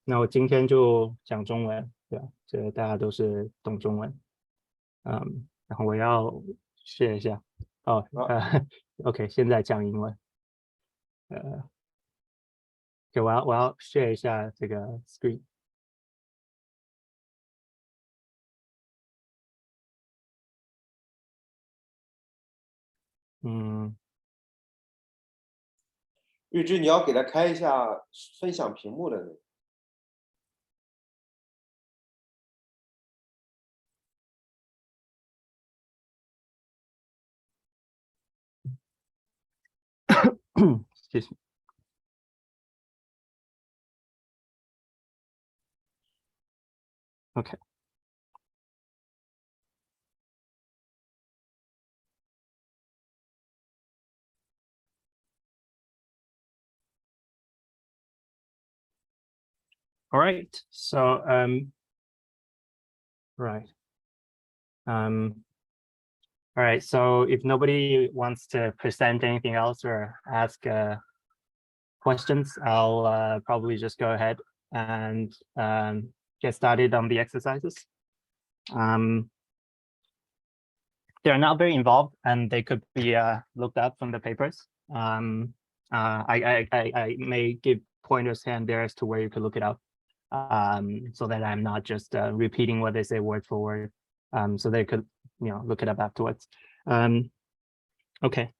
那我今天就讲中文，对吧？这大家都是懂中文，然后我要试一下，OK，现在讲英文，对，我要share一下这个 screen。玉芝，你要给他开一下分享屏幕的那个。Excuse me. Okay. All right. So right. All right. So if nobody wants to present anything else or ask questions, I'll probably just go ahead and get started on the exercises. They're not very involved, and they could be looked up from the papers. I may give pointers here and there as to where you could look it up, so that I'm not just repeating what they say word for word, so they could, look it up afterwards. Okay.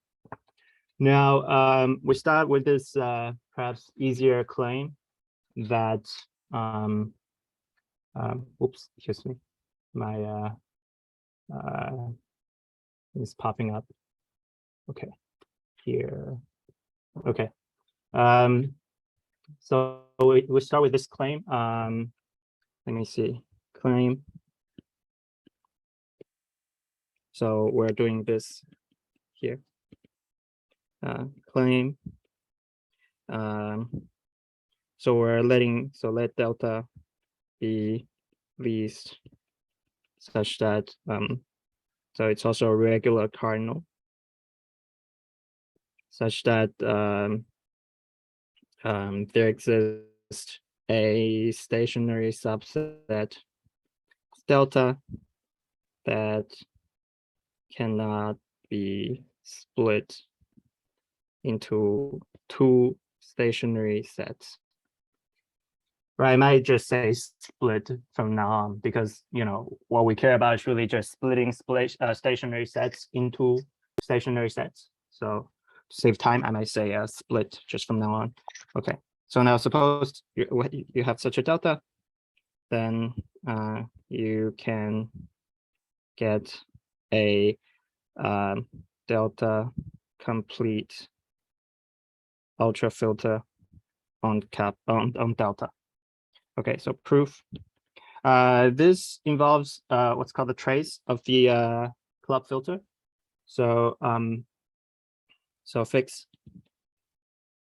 Now we start with this perhaps easier claim that oops, excuse me, my is popping up. Okay, here. Okay. So we start with this claim. Let me see, claim. So we're doing this here. Claim. So let delta be least such that so it's also a regular cardinal such that there exists a stationary subset delta that cannot be split into two stationary sets. Right, I might just say split from now on because what we care about is really just splitting stationary sets into stationary sets. So to save time, I might say split just from now on. Okay, so now suppose you have such a delta, then you can get a delta complete ultrafilter on delta. Okay, so proof. This involves what's called the trace of the club filter. So so fix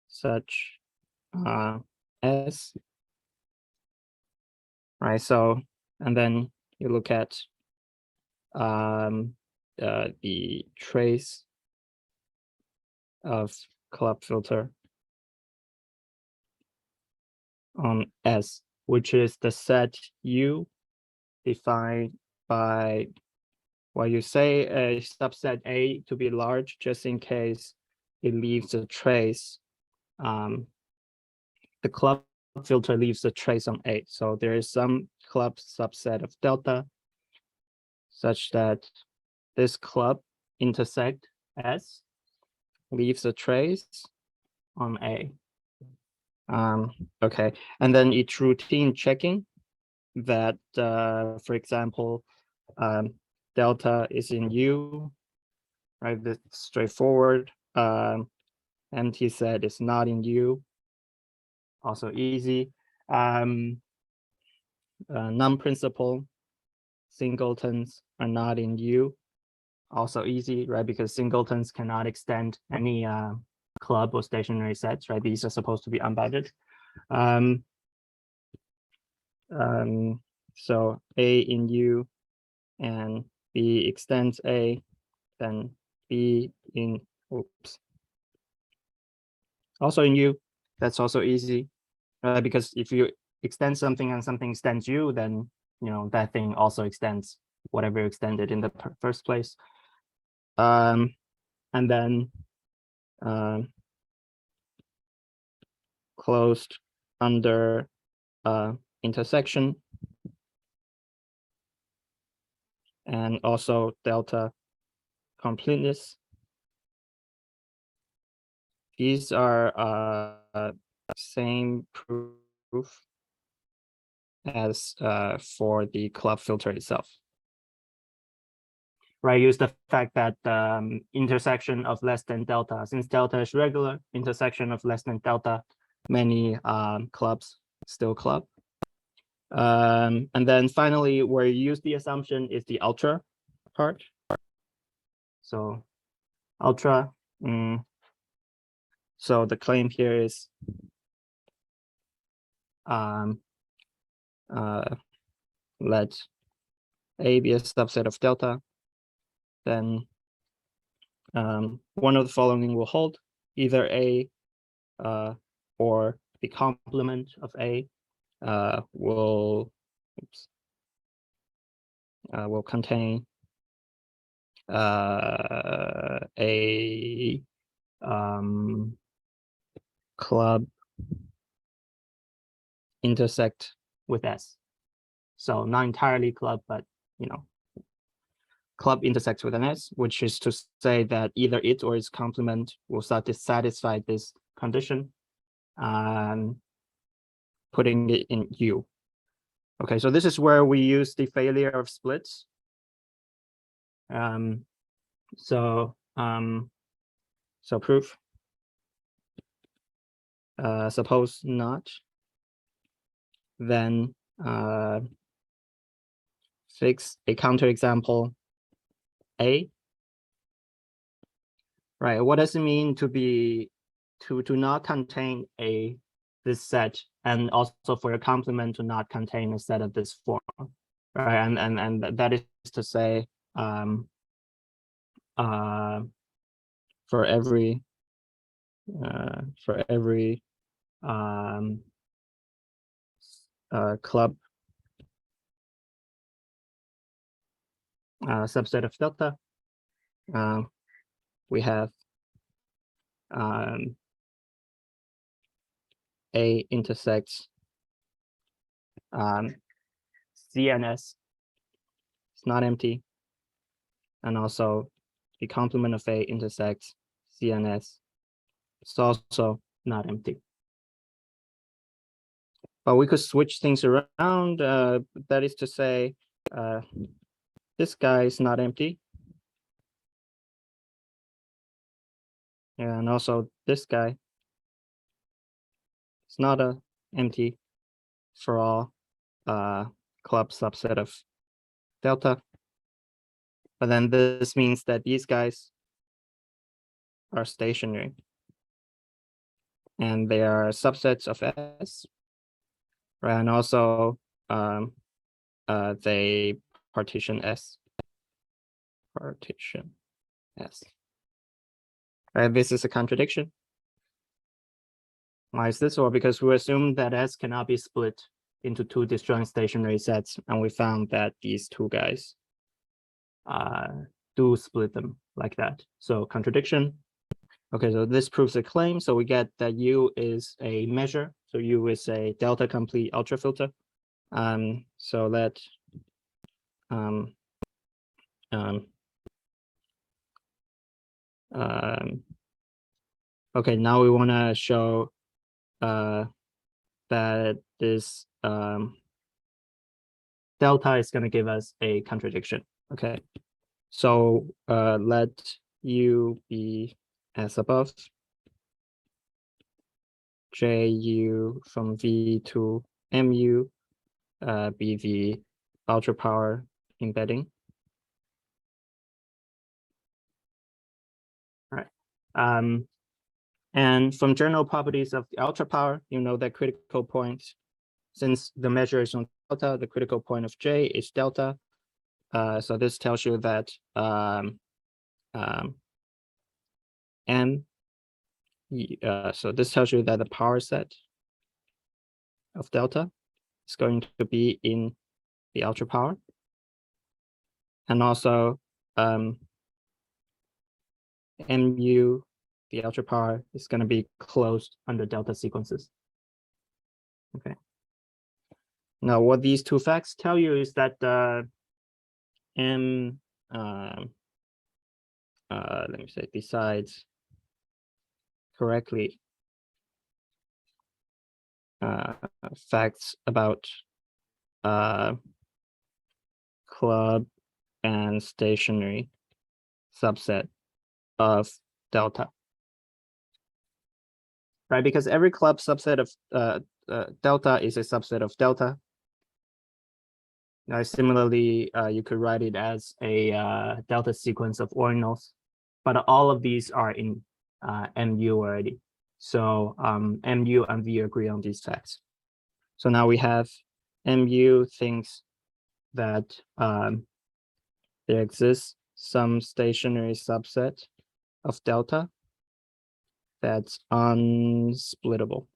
such S, right? So and then you look at the trace of club filter on S, which is the set U defined by what you say a subset A to be large, just in case it leaves a trace. The club filter leaves a trace on A. So there is some club subset of delta such that this club intersect S leaves a trace on A. Okay, and then it's routine checking that, for example, delta is in U, right? That's straightforward. Empty set is not in U, also easy. Non-principal singletons are not in U, also easy, right? Because singletons cannot extend any club or stationary sets, right? These are supposed to be unbounded. So A in U and B extends A, then B in, oops, also in U, That's also easy, because if you extend something and something extends you, then that thing also extends whatever you extended in the first place. And then closed under intersection, and also delta completeness. These are same proof as for the club filter itself. Right, use the fact that intersection of less than delta, since delta is regular, intersection of less than delta, many clubs still club. And then finally, where you use the assumption is the ultra part. So ultra, so the claim here is let A be a subset of delta, then one of the following will hold, either A or the complement of A will contain a club intersect with S. So not entirely club, but club intersects with an S, which is to say that either it or its complement will satisfy this condition, putting it in U. Okay, so this is where we use the failure of splits. So proof. Suppose not, then fix a counterexample A. Right, what does it mean to not contain this set, and also for a complement to not contain a set of this form, right? And that is to say, for every club subset of delta, we have A intersects CNS, it's not empty, and also the complement of A intersects CNS, it's also not empty. But we could switch things around. That is to say, this guy is not empty. And also this guy is not empty for all club subset of delta. But then this means that these guys are stationary, and they are subsets of S, right? And also they partition S. Right, this is a contradiction. Why is this? Well, because we assume that S cannot be split into two disjoint stationary sets, and we found that these two guys do split them like that. So contradiction. Okay, so this proves a claim. So we get that U is a measure. So U is a delta complete ultrafilter. So let okay, now we want to show that this delta is going to give us a contradiction. Okay, so let U be as above, Ju from V to Mu be the ultra power embedding. All right. And from general properties of the ultra power, you know that critical point, since the measure is on delta, the critical point of J is delta. So this tells you that M So this tells you that the power set of delta is going to be in the ultra power. And also mu, the ultra power, is going to be closed under delta sequences. Okay. Now, what these two facts tell you is that M, let me say, decides correctly facts about club and stationary subset of delta, right? Because every club subset of delta is a subset of delta. Similarly, you could write it as a delta sequence of ordinals, but all of these are in MU already. So MU and V agree on these facts. So now we have MU thinks that there exists some stationary subset of delta that's unsplittable.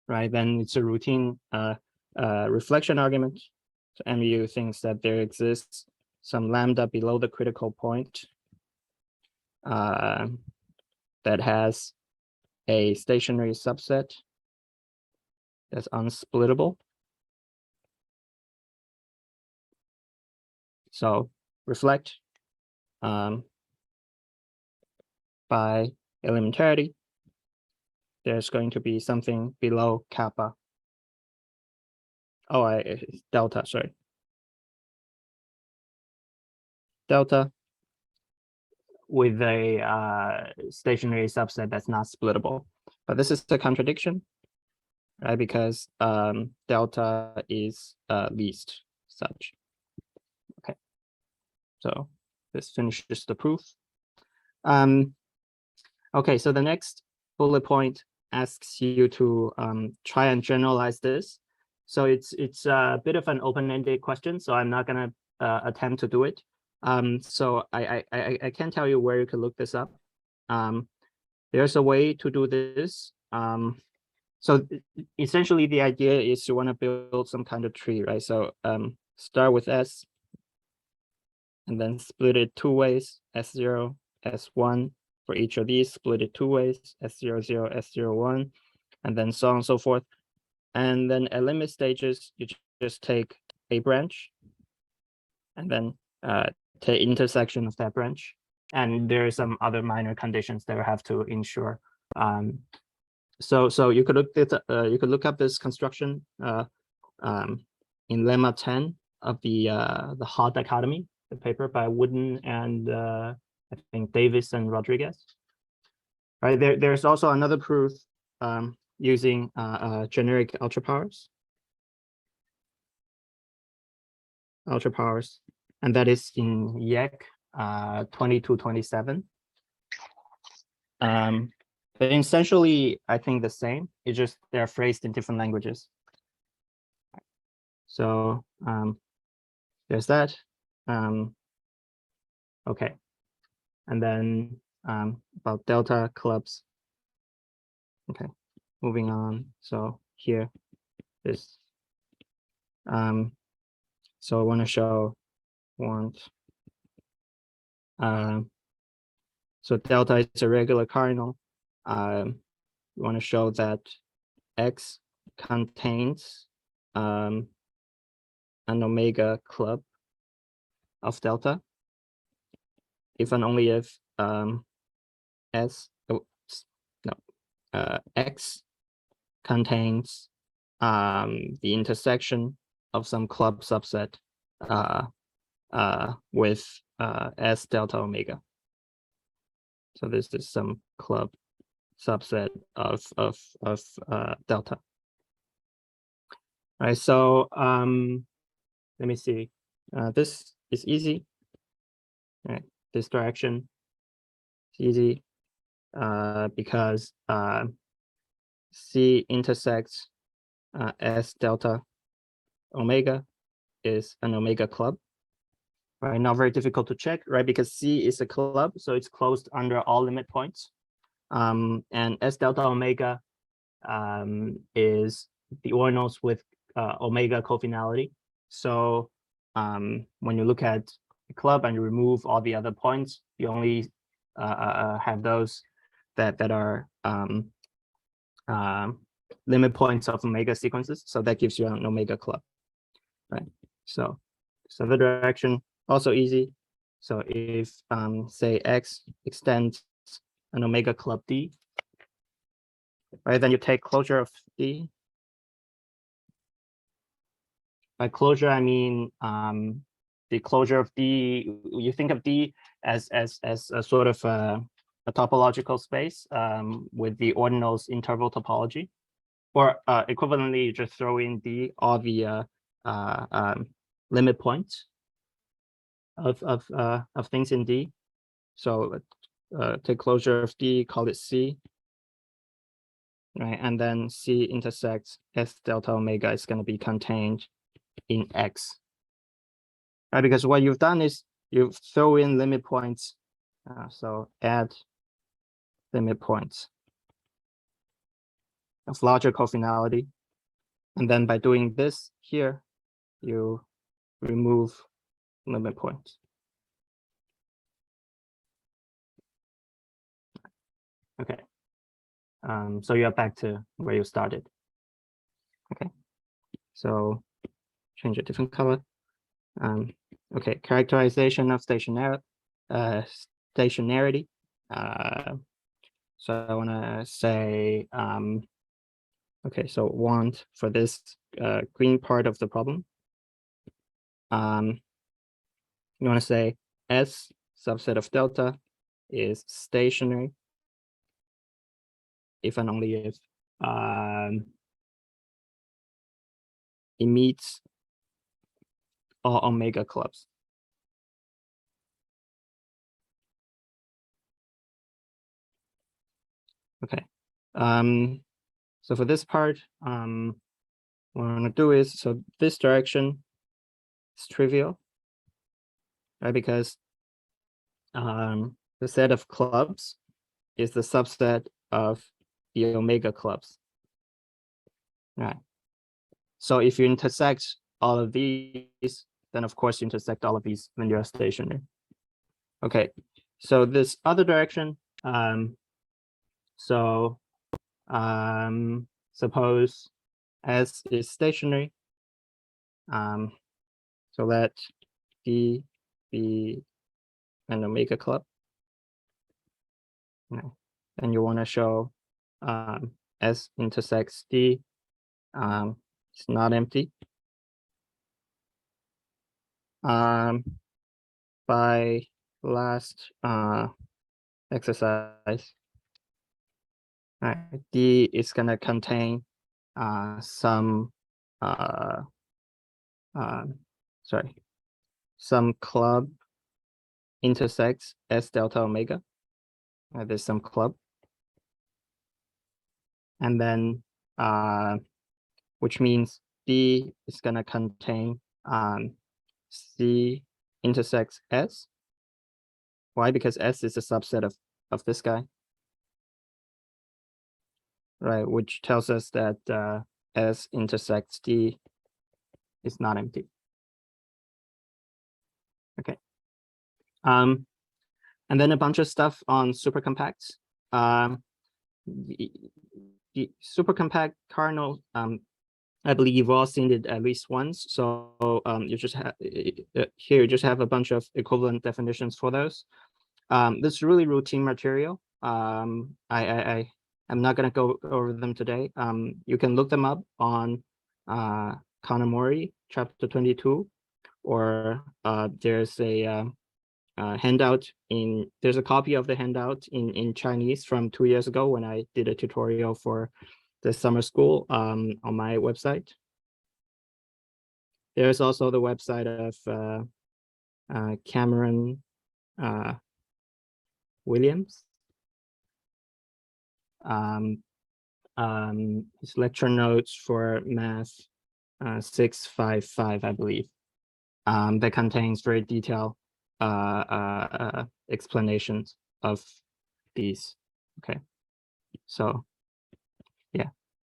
Right, then it's a routine reflection argument. So MU thinks that there exists some lambda below the critical point that has a stationary subset that's unsplittable. So reflect by elementarity. There's going to be something below kappa. Oh, delta, sorry. Delta with a stationary subset that's not splittable. But this is the contradiction, right? Because delta is least such. Okay, so this finishes the proof. Okay, so the next bullet point asks you to try and generalize this. So it's a bit of an open-ended question, so I'm not gonna attempt to do it. So I can tell you where you can look this up. There's a way to do this. So essentially the idea is you want to build some kind of tree, right? So start with S and then split it two ways, S0, S1. For each of these, split it two ways, S00, S01, and then so on and so forth. And then at limit stages, you just take a branch and then the intersection of that branch. And there are some other minor conditions that we have to ensure. So you could look up this construction in lemma 10 of the Hot dichotomy, the paper by Fudan and I think Davis and Rodriguez. Right, there's also another proof using generic ultra powers, and that is in YEC 2227. But essentially, I think the same. It's just they're phrased in different languages. So there's that. Okay, and then about delta clubs. Okay, moving on. So here, this. So I want to show so delta is a regular cardinal. We want to show that X contains an omega club of delta if and only if X contains the intersection of some club subset with S delta omega. So this is some club subset of delta. All right, so let me see. This is easy. All right, this direction is easy because C intersects S delta omega is an omega club. right? Not very difficult to check, right? Because C is a club, so it's closed under all limit points. And S delta omega is the ordinals with omega cofinality. So when you look at the club and you remove all the other points, you only have those that are limit points of omega sequences. So that gives you an omega club, right? So the direction also easy. So if say X extends an omega club D, right, then you take closure of D. By closure, I mean the closure of D. You think of D as a sort of a topological space with the ordinals interval topology, or equivalently, you just throw in D all the limit points of things in D. So take closure of D, call it C, right? And then C intersects S delta omega is going to be contained in X, right? Because what you've done is you throw in limit points. So add limit points of larger cofinality. And then by doing this here, you remove limit points. Okay. So you're back to where you started. Okay. So change a different color. Okay, characterization of stationarity. So I want to say, okay, so want for this green part of the problem. You want to say S subset of delta is stationary if and only if it meets all omega clubs. Okay. So for this part, what I'm going to do is, so this direction is trivial, right? Because the set of clubs is the subset of the omega clubs, right? So if you intersect all of these, then of course you intersect all of these when you're stationary. Okay, so this other direction, suppose S is stationary, so let D be an omega club. And you want to show S intersects D, it's not empty. By last exercise, D is going to contain some club intersects S delta omega. There's some club, and then which means D is going to contain C intersects S. Why? Because S is a subset of this guy, right? Which tells us that S intersects D is not empty. Okay. And then a bunch of stuff on supercompacts. The supercompact kernel, I believe you've all seen it at least once. So you just have here, you just have a bunch of equivalent definitions for those. This is really routine material. I'm not going to go over them today. You can look them up on Kanamori, chapter 22, or there's a handout there's a copy of the handout in Chinese from 2 years ago when I did a tutorial for the summer school on my website. There's also the website of Cameron Williams. His lecture notes for math 655, I believe. that contains very detailed explanations of these. Okay, so yeah,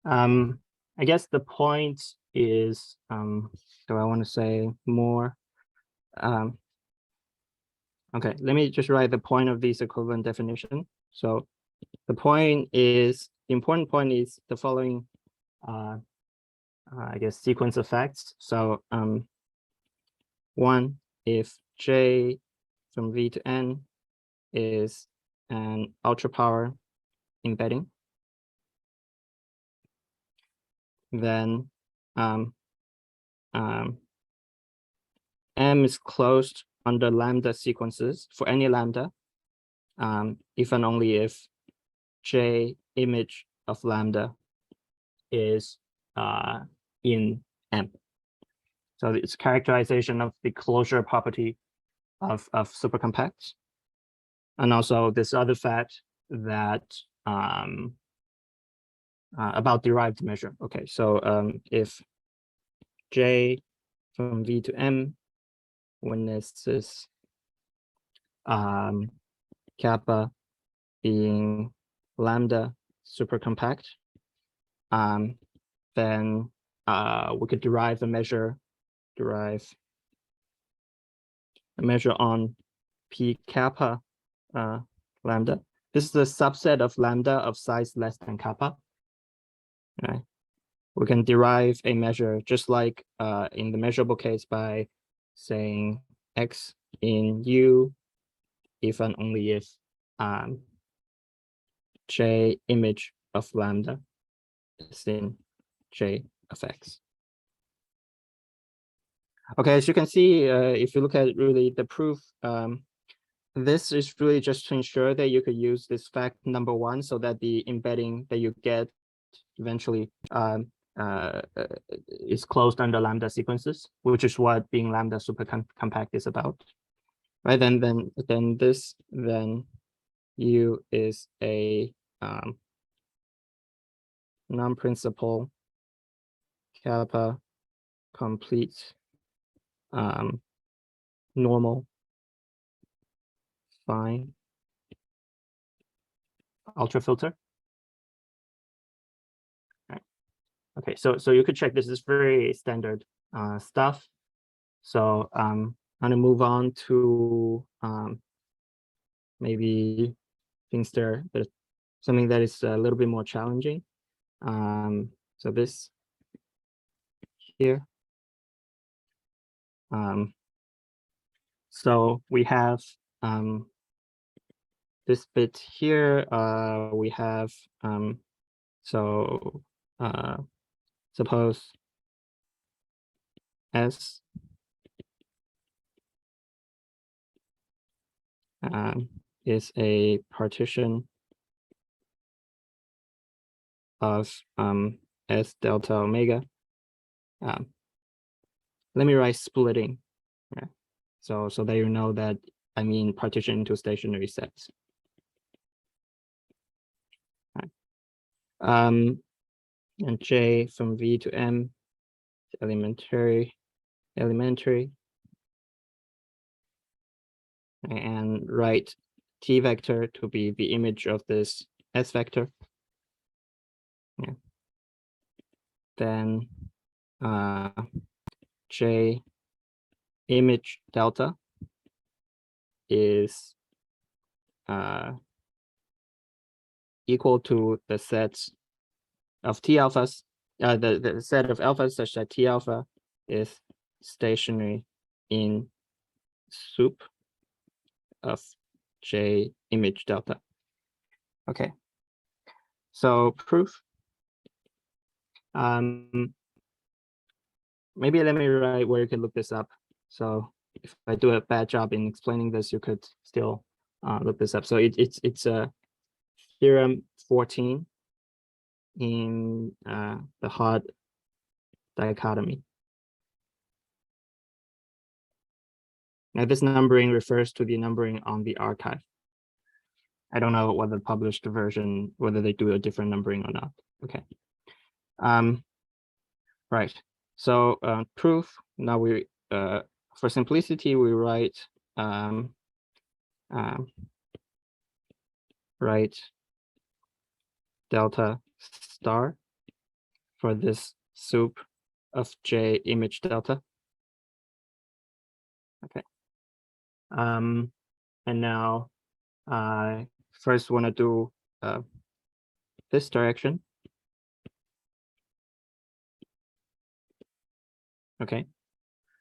I guess the point is, do I want to say more? Okay, let me just write the point of these equivalent definition. So the important point is the following, I guess, sequence of facts. So one, if J from V to N is an ultra power embedding, then M is closed under lambda sequences for any lambda, if and only if J image of lambda is in M. So it's characterization of the closure property of supercompacts. And also this other fact that about derived measure. Okay, so if J from V to M witnesses kappa being lambda supercompact, then we could derive a measure on P kappa lambda. This is a subset of lambda of size less than kappa. Right? We can derive a measure just like in the measurable case by saying X in U if and only if J image of lambda is in J of X. Okay, as you can see, if you look at really the proof, this is really just to ensure that you could use this fact number one so that the embedding that you get eventually is closed under lambda sequences, which is what being lambda supercompact is about. Right, then U is a non-principal kappa complete normal fine ultrafilter. Right. Okay, so you could check this is very standard stuff. So I'm gonna move on to maybe things there, but something that is a little bit more challenging. So this here. So we have this bit here. We have suppose S is a partition of S delta omega. Let me write splitting. Yeah. So that you know that I mean partition into stationary sets. Right. And J from V to M is elementary, and write T vector to be the image of this S vector. Yeah. Then J image delta is equal to the sets of T alphas, the set of alphas such that T alpha is stationary in sup of J image delta. Okay, so proof. Maybe let me write where you can look this up. So if I do a bad job in explaining this, you could still look this up. So it's a theorem 14 in the hot dichotomy. Now this numbering refers to the numbering on the archive. I don't know whether the published version, whether they do a different numbering or not. Okay. Right. So proof. Now we for simplicity, we write delta star for this soup of J image delta. Okay. And now I first want to do this direction. Okay.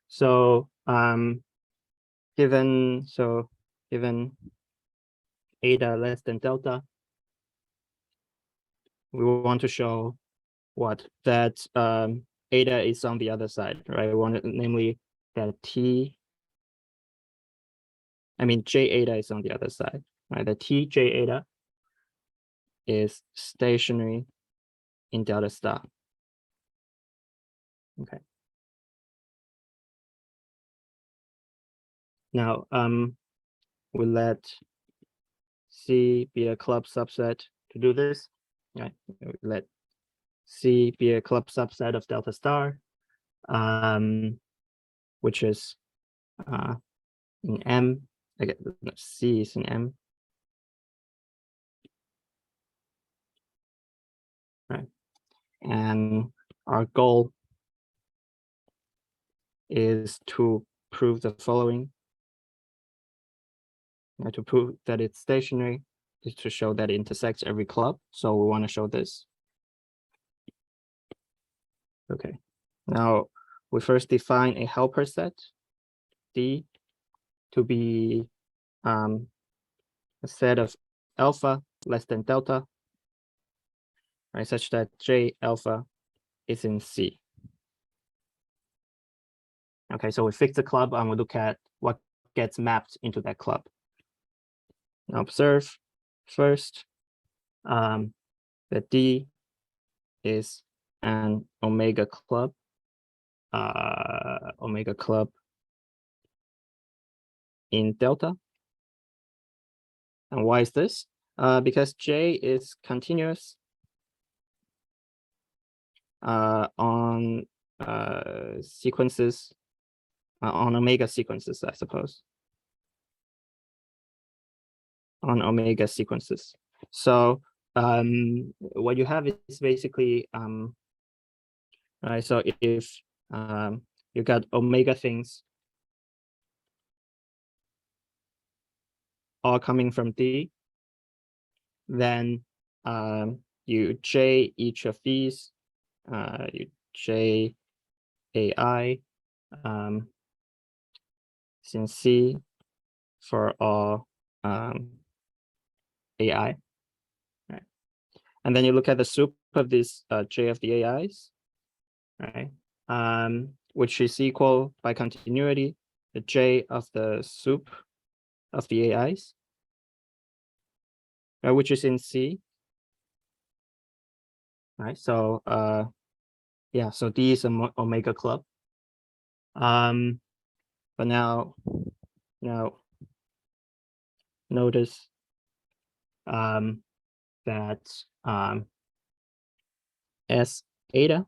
So given eta less than delta, we want to show what that eta is on the other side, right? We want namely that J eta is on the other side, right? The J eta is stationary in delta star. Okay. Now we let C be a club subset to do this. Right? We let C be a club subset of delta star, which is in M. Again, C is in M. Right. And our goal is to prove the following. To prove that it's stationary is to show that it intersects every club. So we want to show this. Okay. Now we first define a helper set D to be a set of alpha less than delta, right, such that J alpha is in C. Okay, so we fix the club and we look at what gets mapped into that club. Now observe first that D is an omega club in delta. And why is this? Because J is continuous on sequences, on omega sequences, I suppose. On omega sequences. So what you have is basically, right, so if you got omega things all coming from D, then you J each of these, you J AI since C for all AI, right? And then you look at the soup of this J of the AIs, right? Which is equal by continuity the J of the soup of the AIs, which is in C, right? So yeah, so D is an omega club. But now notice that S eta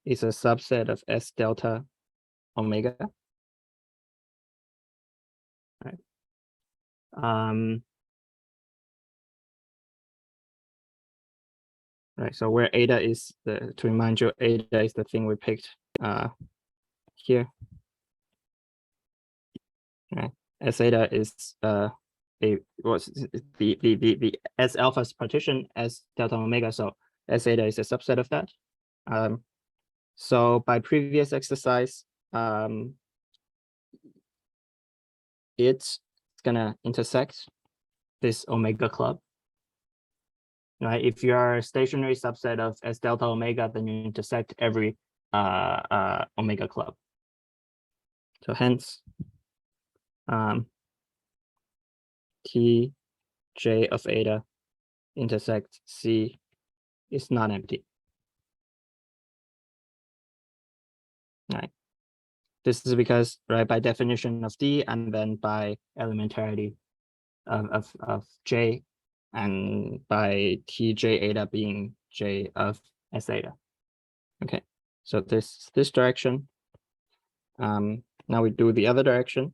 is a subset of S delta omega, right? Right, so where eta is to remind you, eta is the thing we picked here. Right, S eta is the S alpha's partition as delta omega, so S eta is a subset of that. So by previous exercise, it's gonna intersect this omega club. Right, if you are a stationary subset of S delta omega, then you intersect every omega club. So hence, T J of eta intersect C is not empty. Right. This is because, right, by definition of D and then by elementarity of J, and by TJ eta being J of S eta. Okay, so this direction Now we do the other direction.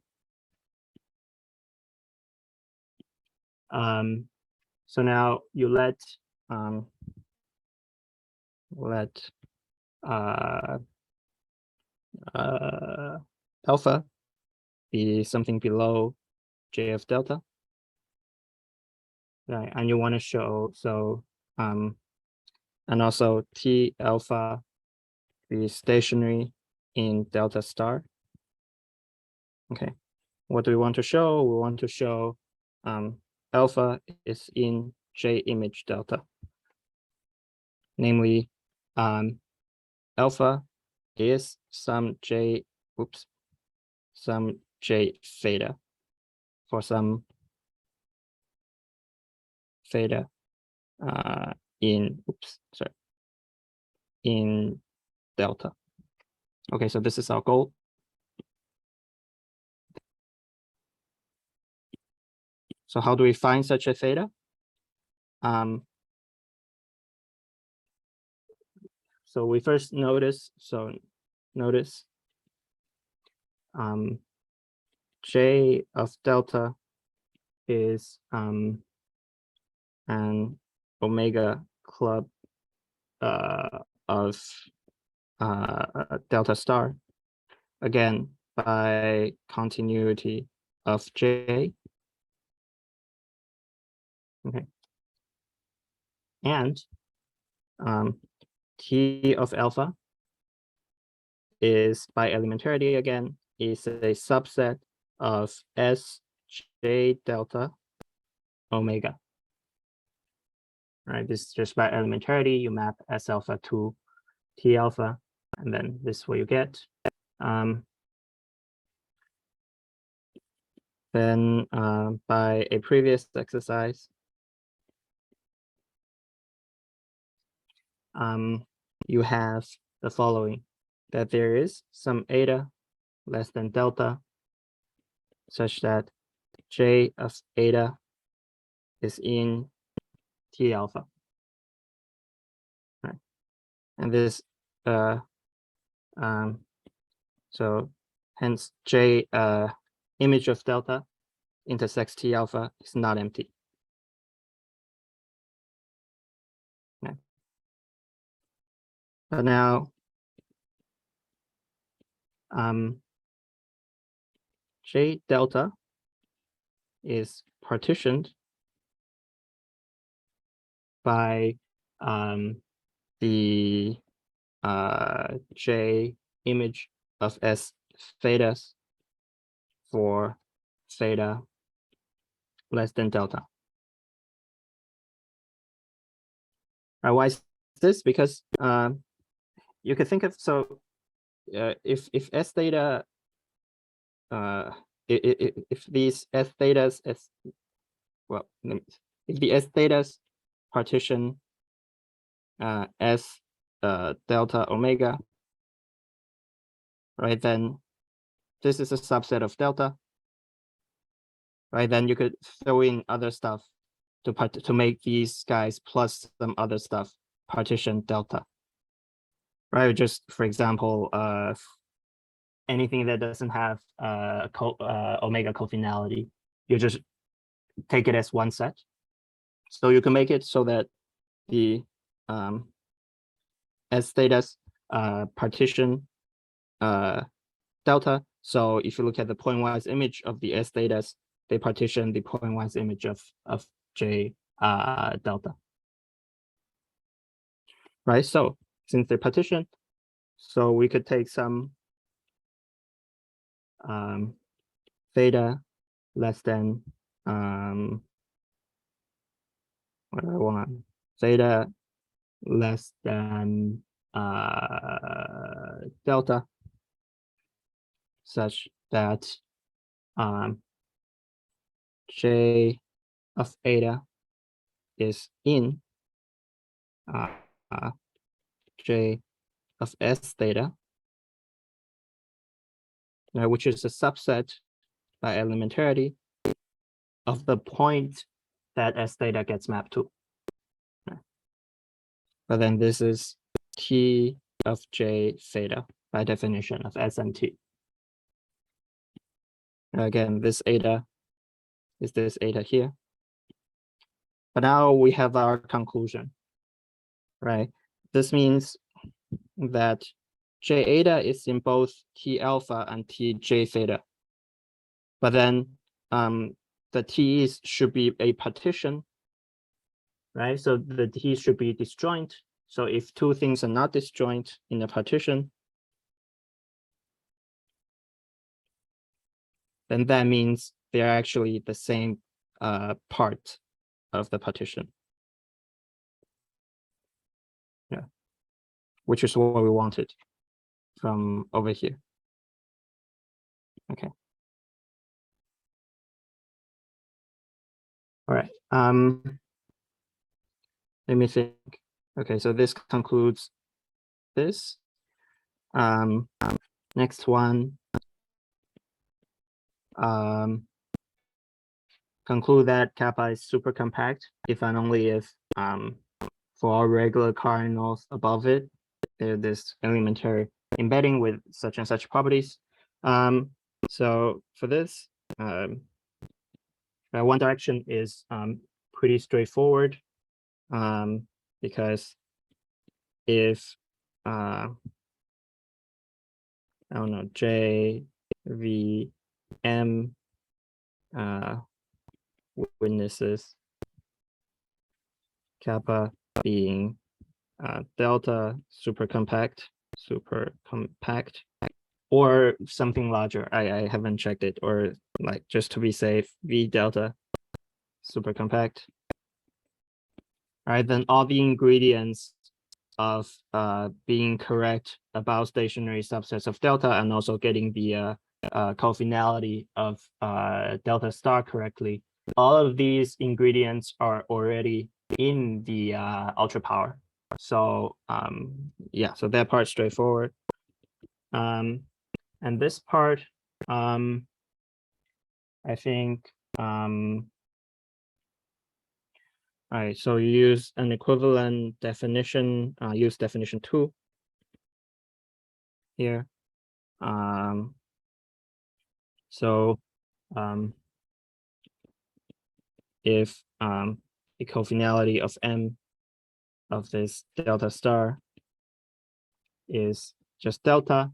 So now you let alpha be something below j of delta, right? And you want to show, so and also T alpha be stationary in delta star. Okay, what do we want to show? We want to show alpha is in J image delta. Namely, alpha is some J theta for some theta in delta. Okay, so this is our goal. So how do we find such a theta? So we first notice, J of delta is an omega club of delta star, again by continuity of J. Okay, and T of alpha is, by elementarity again, is a subset of S J delta omega. Right, this is just by elementarity, you map S alpha to T alpha, and then this is what you get. Then by a previous exercise, you have the following, that there is some eta less than delta such that J of eta is in T alpha. Right. And this so hence J image of delta intersects T alpha is not empty. Okay. But now J delta is partitioned by the J image of S thetas for theta less than delta. Right, why is this? Because you could think of, so if S theta, if these S thetas, if the S thetas partition S delta omega, right, then this is a subset of delta, right? Then you could throw in other stuff to make these guys plus some other stuff partition delta, right? Just for example, anything that doesn't have omega cofinality, you just take it as one set. So you can make it so that the S thetas partition delta. So if you look at the pointwise image of the S thetas, they partition the pointwise image of J delta. Right, so since they're partitioned, so we could take some theta less than what do I want? Theta less than delta, such that J of eta is in J of S theta, which is a subset by elementarity of the point that S theta gets mapped to. But then this is T of J theta by definition of S and T. Again, this eta is this eta here. But now we have our conclusion, right? This means that J eta is in both T alpha and T J theta. But then the T's should be a partition, right? So the T should be disjoint. So if two things are not disjoint in a partition, then that means they're actually the same part of the partition. Yeah, which is what we wanted from over here. Okay. All right. Let me think. Okay, so this concludes this. Next one. Conclude that kappa is super compact if and only if for all regular cardinals above it, there's this elementary embedding with such and such properties. So for this, one direction is pretty straightforward, because if I don't know, J, V, M witnesses kappa being delta super compact, or something larger. I haven't checked it, or like just to be safe, V delta super compact. All right, then all the ingredients of being correct about stationary subsets of delta and also getting the cofinality of delta star correctly, all of these ingredients are already in the ultra power. So yeah, so that part's straightforward. And this part, I think, all right, so you use an equivalent definition, use definition 2 here. So if the cofinality of M of this delta star is just delta,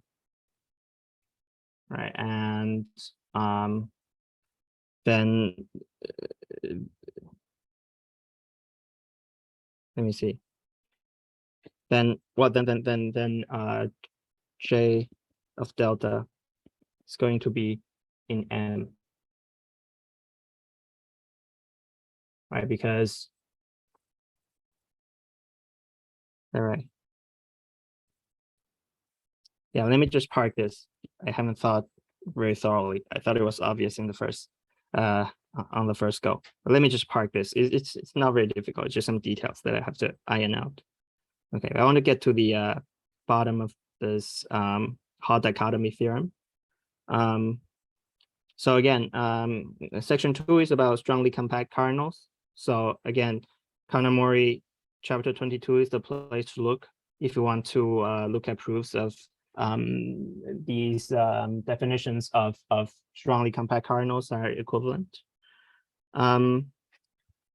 right? And then let me see. Then what? Then J of delta is going to be in M, right? Because all right. Yeah, let me just park this. I haven't thought very thoroughly. I thought it was obvious in the first on the first go. But let me just park this. It's not very difficult. It's just some details that I have to iron out. Okay, I want to get to the bottom of this Hall dichotomy theorem. So again, section 2 is about strongly compact cardinals. So again, Kanamori chapter 22 is the place to look if you want to look at proofs of these definitions of strongly compact cardinals are equivalent.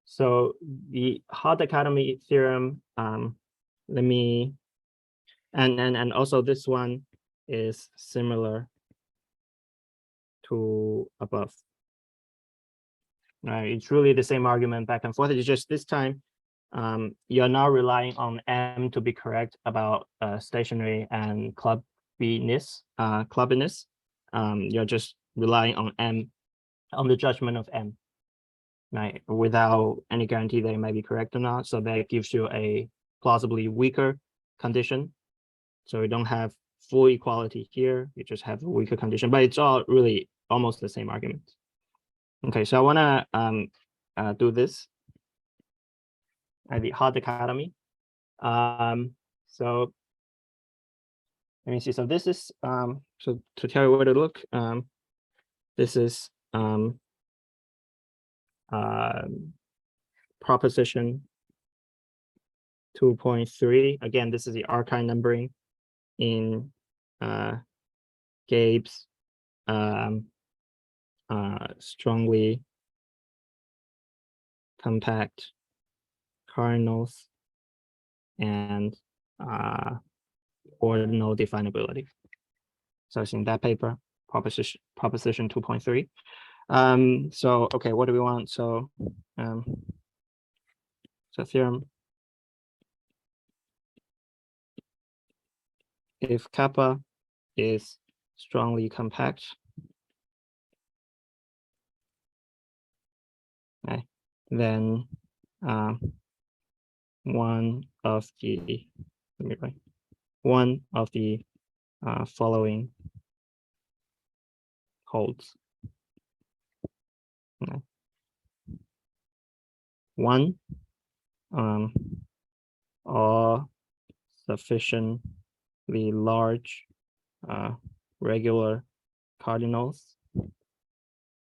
So the Hall dichotomy theorem, let me, and also this one is similar to above. It's really the same argument back and forth. It's just this time you're now relying on M to be correct about stationary and clubbiness. You're just relying on M, on the judgment of M, right? Without any guarantee that it might be correct or not. So that gives you a plausibly weaker condition. So you don't have full equality here. You just have a weaker condition, but it's all really almost the same argument. Okay, so I want to do this at the Hall dichotomy. So let me see. So this is so to tell you where to look. This is proposition 2.3. Again, this is the archive numbering in Gabe's strongly compact cardinals and ordinal definability. So it's in that paper, proposition 2.3. So okay, what do we want? So theorem: if kappa is strongly compact, okay, then one of the following holds. Okay. One, all sufficiently large regular cardinals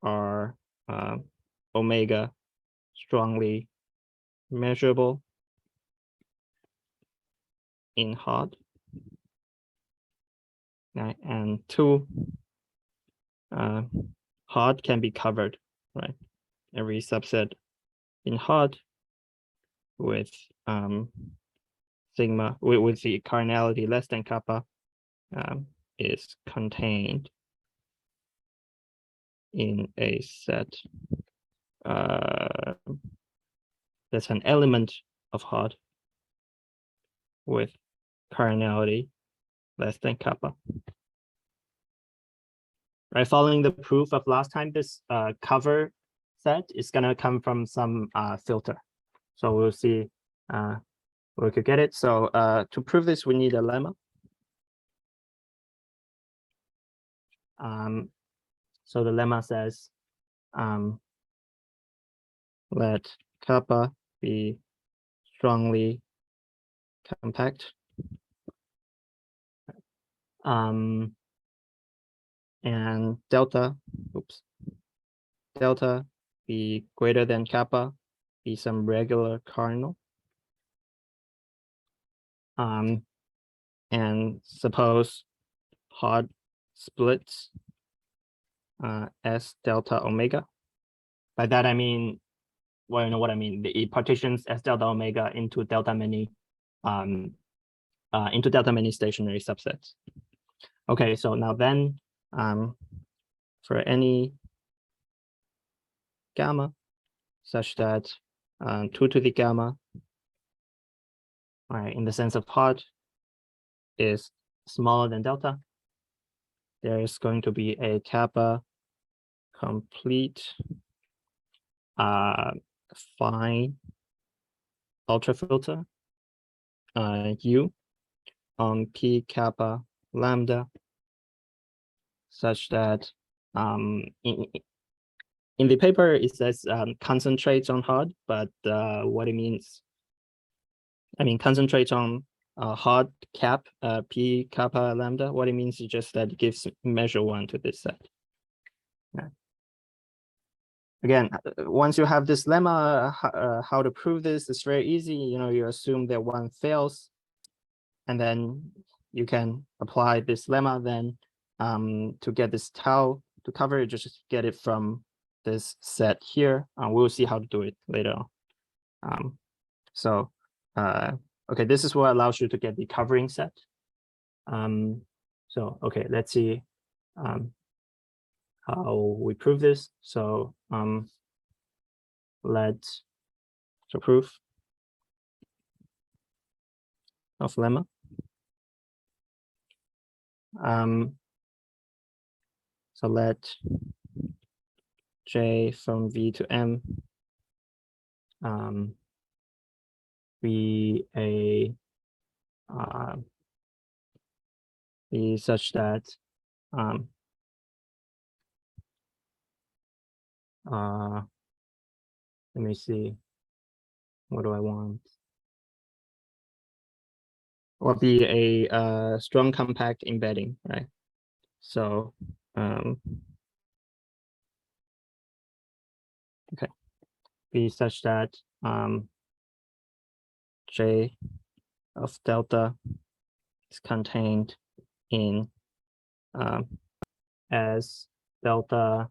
are omega strongly measurable in Hod. Okay. And two, Hod can be covered, right? Every subset in Hod with sigma with the cardinality less than kappa is contained in a set that's an element of Hod with cardinality less than kappa. Right, following the proof of last time, this cover set is gonna come from some filter. So we'll see we could get it. So to prove this, we need a lemma. So the lemma says let kappa be strongly compact. And delta be greater than kappa, be some regular cardinal. And suppose Hod splits S delta omega. By that I mean, well, you know what I mean. It partitions S delta omega into delta many stationary subsets. Okay, so now then for any gamma such that 2 to the gamma, all right, in the sense of Hod is smaller than delta, there is going to be a kappa complete fine ultrafilter U on P kappa lambda such that in the paper it says concentrates on Hod, but what it means, I mean concentrates on Hod cap P kappa lambda. What it means is just that it gives measure 1 to this set. Yeah. Again, once you have this lemma, how to prove this is very easy. You know, you assume that one fails, and then you can apply this lemma. Then to get this tau to cover it, just get it from this set here. We'll see how to do it later on. Okay, this is what allows you to get the covering set. So okay, let's see how we prove this. So let's proof of lemma. So let J from V to M be such that let me see, what do I want? Or be a strong compact embedding, right? So okay, be such that J of delta is contained in as delta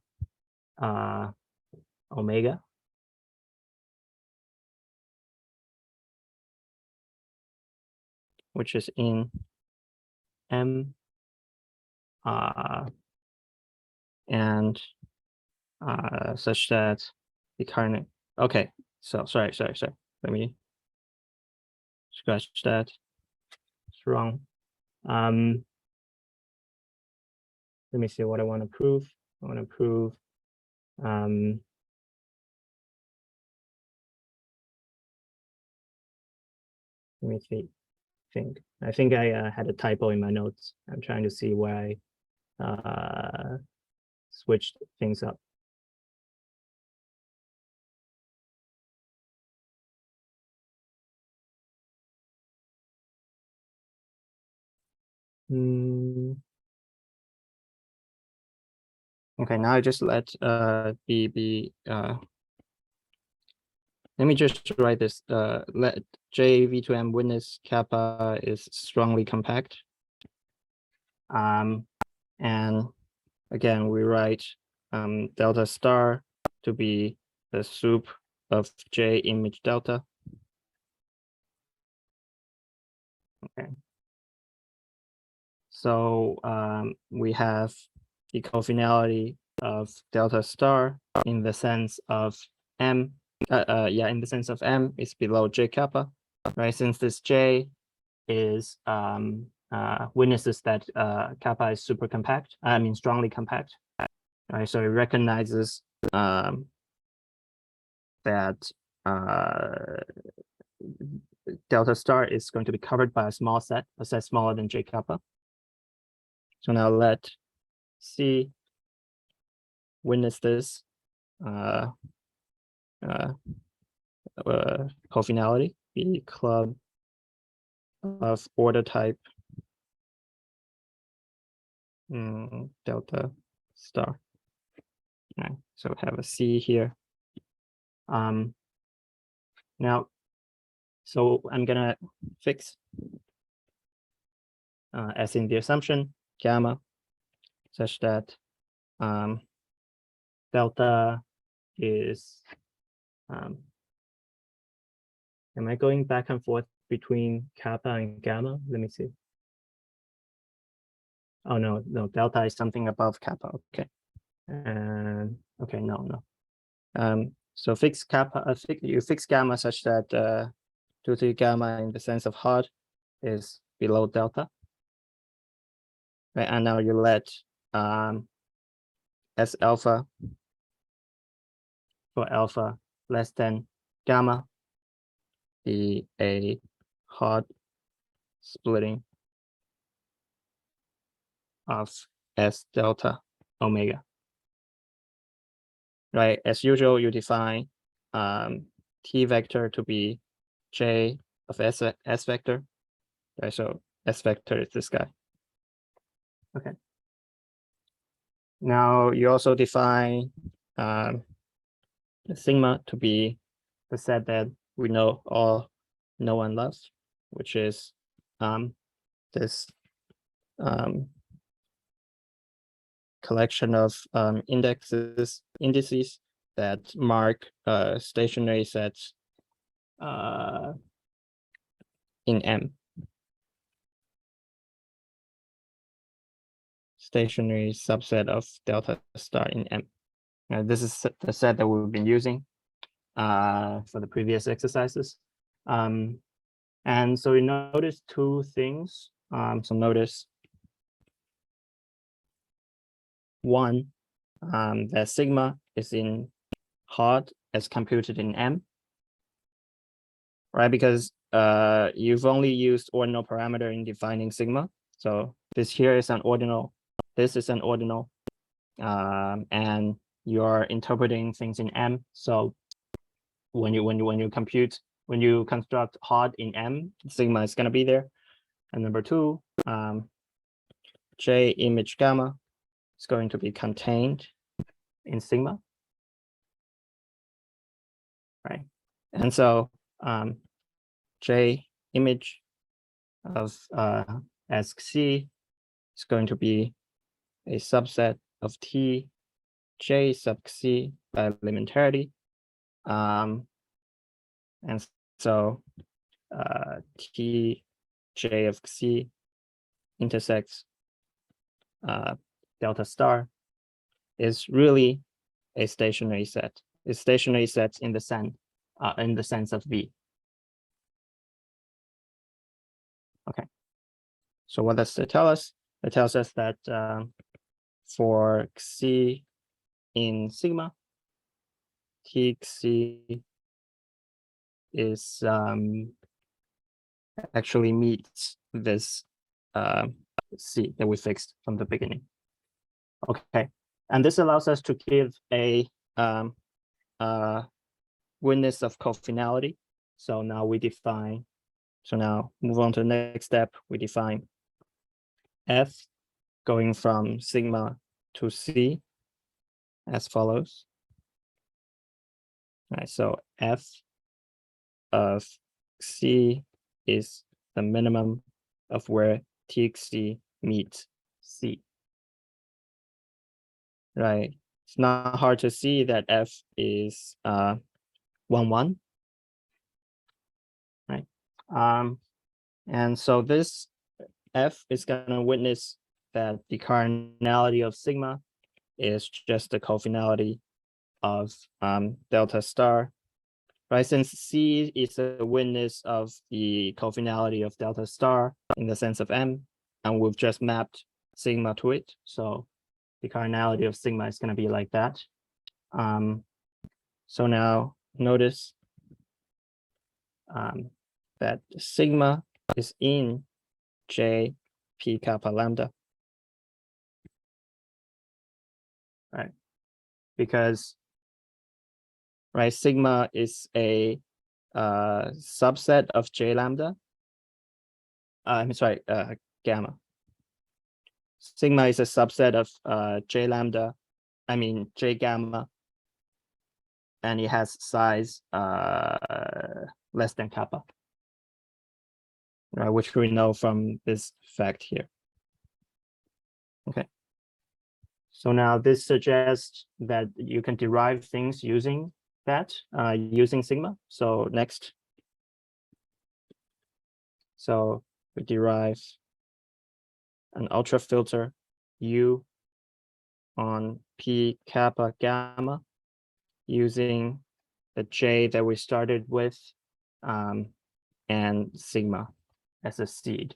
omega, which is in M, and such that the current. Okay, so sorry. Let me scratch that. It's wrong. Let me see what I want to prove. I want to prove let me think. I think I had a typo in my notes. I'm trying to see why I switched things up. Okay, now I just let let me just write this. Let JV2M witness kappa is strongly compact. And again, we write delta star to be the soup of J image delta. Okay. So we have the cofinality of delta star in the sense of M. In the sense of M is below J kappa, right? Since this J is witnesses that kappa is super compact. I mean strongly compact. Right, so it recognizes that delta star is going to be covered by a set smaller than J kappa. So now let C witness this cofinality, the club of order type delta star. All right, so have a C here. Now, so I'm gonna fix as in the assumption gamma such that delta is am I going back and forth between kappa and gamma? Let me see. Oh no, delta is something above kappa. Okay. And okay, no. So fix kappa, you fix gamma such that 2,3 gamma in the sense of hard is below delta. Right, and now you let S alpha for alpha less than gamma be a hard splitting of S delta omega. Right, as usual, you define T vector to be J of S vector. Right, so S vector is this guy. Okay. Now you also define sigma to be the set that we know all no one loves, which is this collection of indices that mark stationary sets in M. Stationary subset of delta star in M. This is the set that we've been using for the previous exercises. And so we notice two things. So notice one, that sigma is in hard as computed in M, right? Because you've only used ordinal parameter in defining sigma. So this here is an ordinal, this is an ordinal, and you're interpreting things in M. So when you construct hard in M, sigma is going to be there. And number two, J image gamma is going to be contained in sigma, right? And so J image of SC is going to be a subset of T J sub C by elementarity. And so T J of C intersects delta star is really a stationary set. It's stationary sets in the sense of V. Okay. So what does it tell us? It tells us that for C in sigma, TC is actually meets this C that we fixed from the beginning. Okay, and this allows us to give a witness of cofinality. So now we define. So now move on to the next step. We define F going from sigma to C as follows. All right, so F of C is the minimum of where TXC meets C. Right. It's not hard to see that F is 1, 1. Right. And so this F is going to witness that the cardinality of sigma is just the cofinality of delta star, right? Since C is a witness of the cofinality of delta star in the sense of M, and we've just mapped sigma to it. So the cardinality of sigma is going to be like that. So now notice that sigma is in J P kappa lambda, right? Because right, sigma is a subset of J lambda. I'm sorry, gamma. Sigma is a subset of J lambda, I mean J gamma, and it has size less than kappa, right? Which we know from this fact here. Okay. So now this suggests that you can derive things using that, using sigma. So next. So we derive an ultra filter U on P kappa gamma using the J that we started with and sigma as a seed,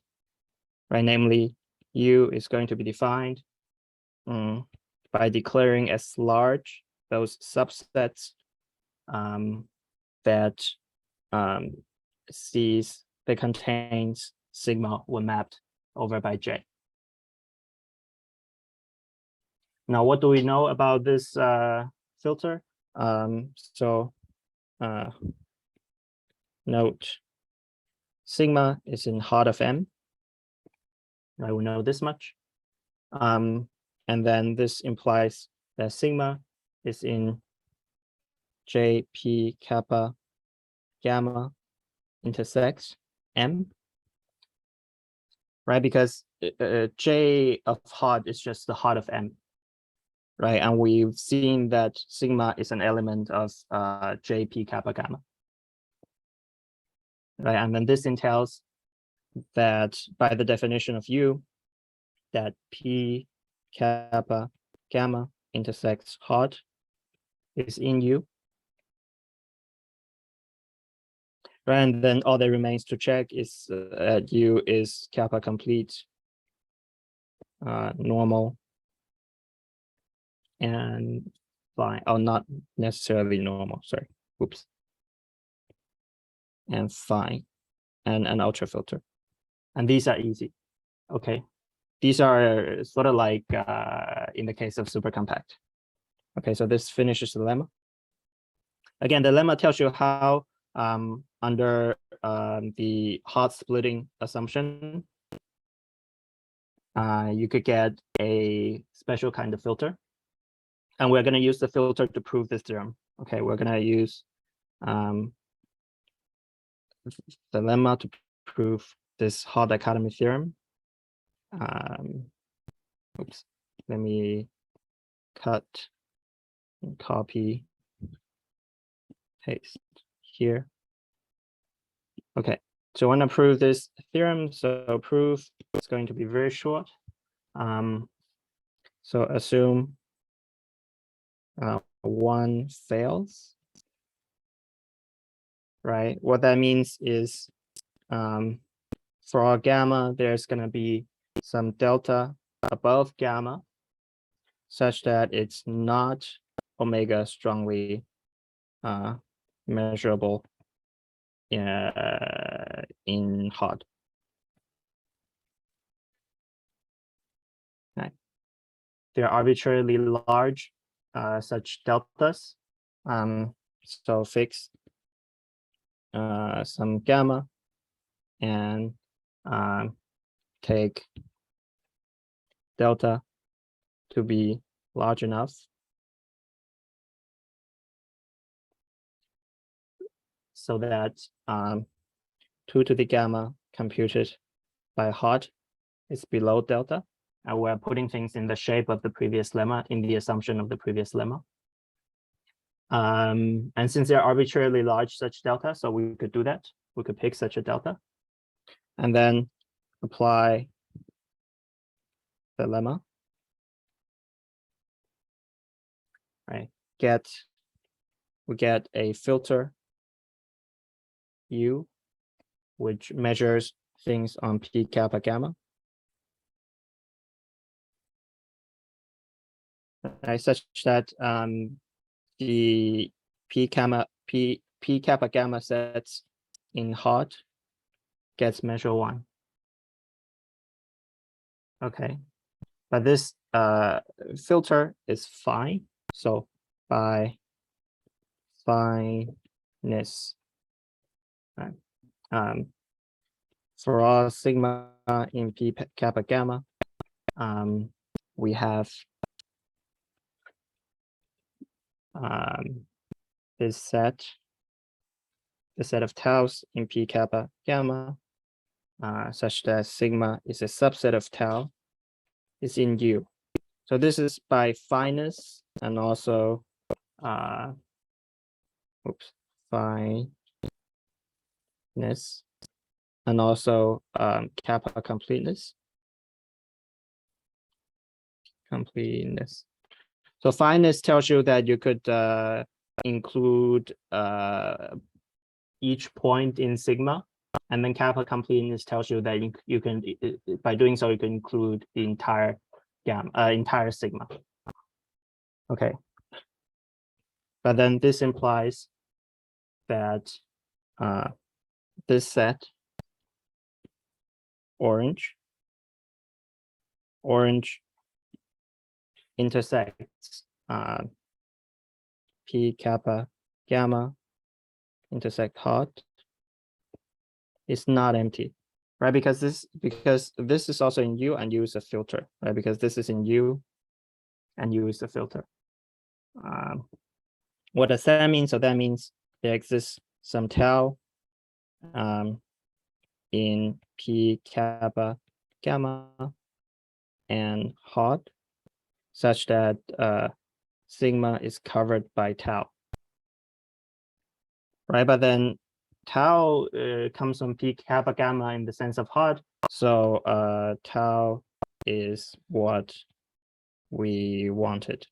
right? Namely, U is going to be defined by declaring as large those subsets that C's that contains sigma when mapped over by J. Now, what do we know about this filter? Note sigma is in heart of M. I will know this much. And then this implies that sigma is in JP kappa gamma intersects M, right? Because J of heart is just the heart of M, right? And we've seen that sigma is an element of JP kappa gamma, right? And then this entails that by the definition of U, that P kappa gamma intersects heart is in U. Right, and then all that remains to check is that U is kappa complete, normal, and fine. Oh, not necessarily normal, sorry. Oops. And fine, and an ultra filter. And these are easy. Okay. These are sort of like in the case of super compact. Okay, so this finishes the lemma. Again, the lemma tells you how under the hot splitting assumption, you could get a special kind of filter. And we're going to use the filter to prove this theorem. Okay, we're going to use the lemma to prove this hot dichotomy theorem. Oops, let me cut and copy, paste here. Okay, so I want to prove this theorem. So proof is going to be very short. So assume one fails, right? What that means is for our gamma, there's going to be some delta above gamma such that it's not omega strongly measurable in hot. Okay. They're arbitrarily large, such deltas. So fix some gamma and take delta to be large enough so that 2 to the gamma computed by hot is below delta. And we're putting things in the shape of the previous lemma, in the assumption of the previous lemma. And since they're arbitrarily large, such delta, so we could do that. We could pick such a delta and then apply the lemma, right? We get a filter U, which measures things on P kappa gamma. Right, such that the P kappa gamma sets in hot gets measure 1. Okay, but this filter is fine. So by fineness, right? For all sigma in P kappa gamma, we have this set, the set of taus in P kappa gamma, such that sigma is a subset of tau is in U. So this is by fineness and also fineness and also kappa completeness. So fineness tells you that you could include each point in sigma, and then kappa completeness tells you that you can, by doing so, you can include the entire gamma, entire sigma. Okay, but then this implies that this set orange intersects P kappa gamma intersect hot is not empty, right? Because this is also in U and U is a filter, right? Because this is in U and U is a filter. What does that mean? So that means there exists some tau in P kappa gamma and hot such that sigma is covered by tau, right? But then tau comes from P kappa gamma in the sense of hot, so tau is what we wanted.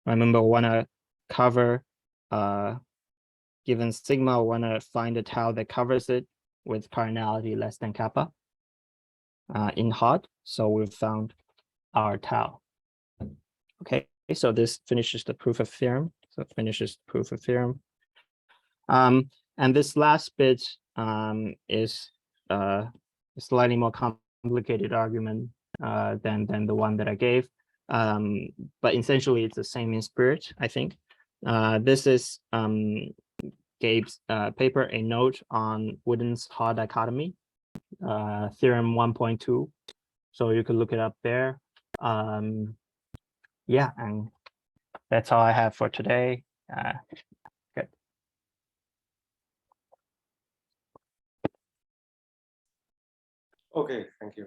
Remember, we want to cover given sigma, we want to find a tau that covers it with cardinality less than kappa in hot. So we've found our tau. Okay, so this finishes the proof of theorem. So it finishes the proof of theorem. And this last bit is a slightly more complicated argument than the one that I gave. But essentially it's the same in spirit, I think. This is Gabe's paper, a note on Wooden's Hot dichotomy, theorem 1.2. So you could look it up there. Yeah, and that's all I have for today. Good. Okay, thank you.